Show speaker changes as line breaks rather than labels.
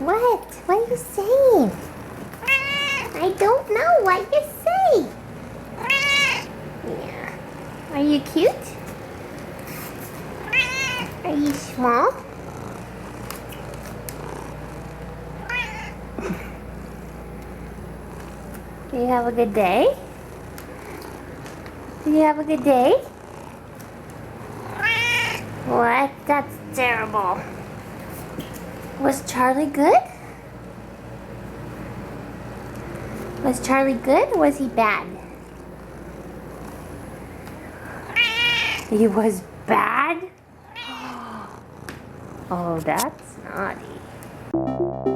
What? What are you saying? I don't know what you say. Yeah. Are you cute? Are you small? Do you have a good day? Did you have a good day? What? That's terrible. Was Charlie good? Was Charlie good or was he bad? He was bad? Oh, that's naughty.